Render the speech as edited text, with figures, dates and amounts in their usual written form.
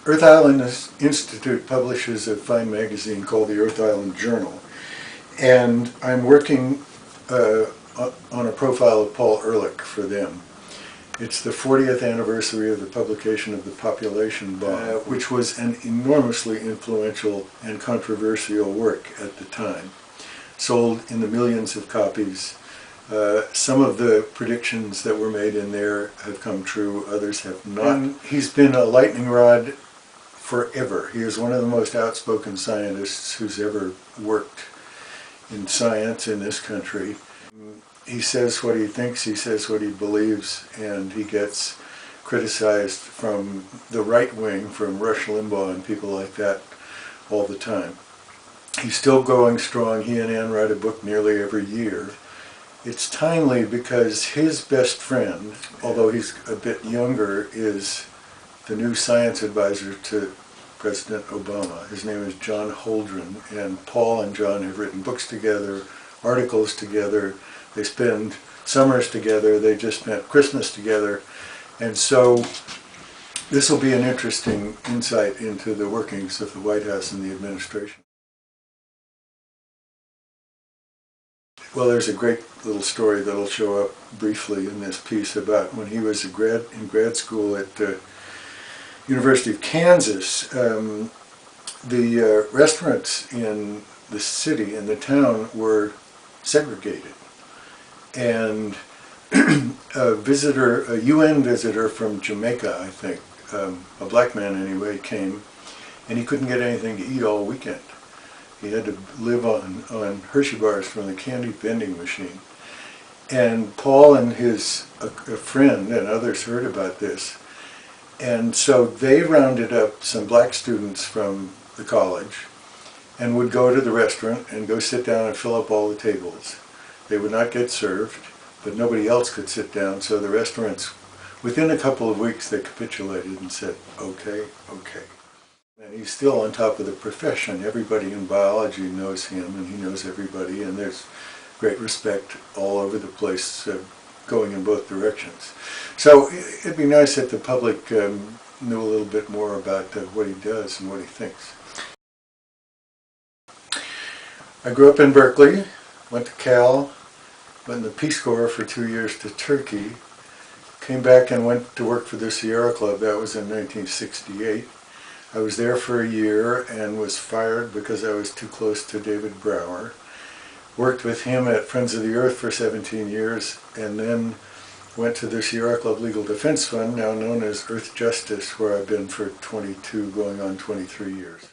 Earth Island Institute publishes a fine magazine called the Earth Island Journal, and I'm working on a profile of Paul Ehrlich for them. It's the 40th anniversary of the publication of the Population Bomb, which was an enormously influential and controversial work at the time. Sold in the millions of copies. Some of the predictions that were made in there have come true, others have not. And he's been a lightning rod forever. He is one of the most outspoken scientists who's ever worked in science in this country. He says what he thinks, he says what he believes, and he gets criticized from the right wing, from Rush Limbaugh and people like that, all the time. He's still going strong. He and Ann write a book nearly every year. It's timely because his best friend, although he's a bit younger, is the new science advisor to President Obama. His name is John Holdren, and Paul and John have written books together, articles together. They spend summers together. They just spent Christmas together. And so this will be an interesting insight into the workings of the White House and the administration. Well, there's a great little story that'll show up briefly in this piece about when he was in grad school at the University of Kansas. The restaurants in the city, in the town, were segregated. And a UN visitor from Jamaica, I think, a black man anyway, came, and he couldn't get anything to eat all weekend. He had to live on Hershey bars from the candy vending machine. And Paul and his a friend and others heard about this. And so they rounded up some black students from the college and would go to the restaurant and go sit down and fill up all the tables. They would not get served, but nobody else could sit down, so the restaurants, within a couple of weeks, they capitulated and said, okay, okay. And he's still on top of the profession. Everybody in biology knows him, and he knows everybody, and there's great respect all over the place, going in both directions. So it'd be nice if the public knew a little bit more about what he does and what he thinks. I grew up in Berkeley, went to Cal, went in the Peace Corps for 2 years to Turkey, came back and went to work for the Sierra Club. That was in 1968. I was there for a year and was fired because I was too close to David Brower. Worked with him at Friends of the Earth for 17 years, and then went to the Sierra Club Legal Defense Fund, now known as Earth Justice, where I've been for 22, going on 23 years.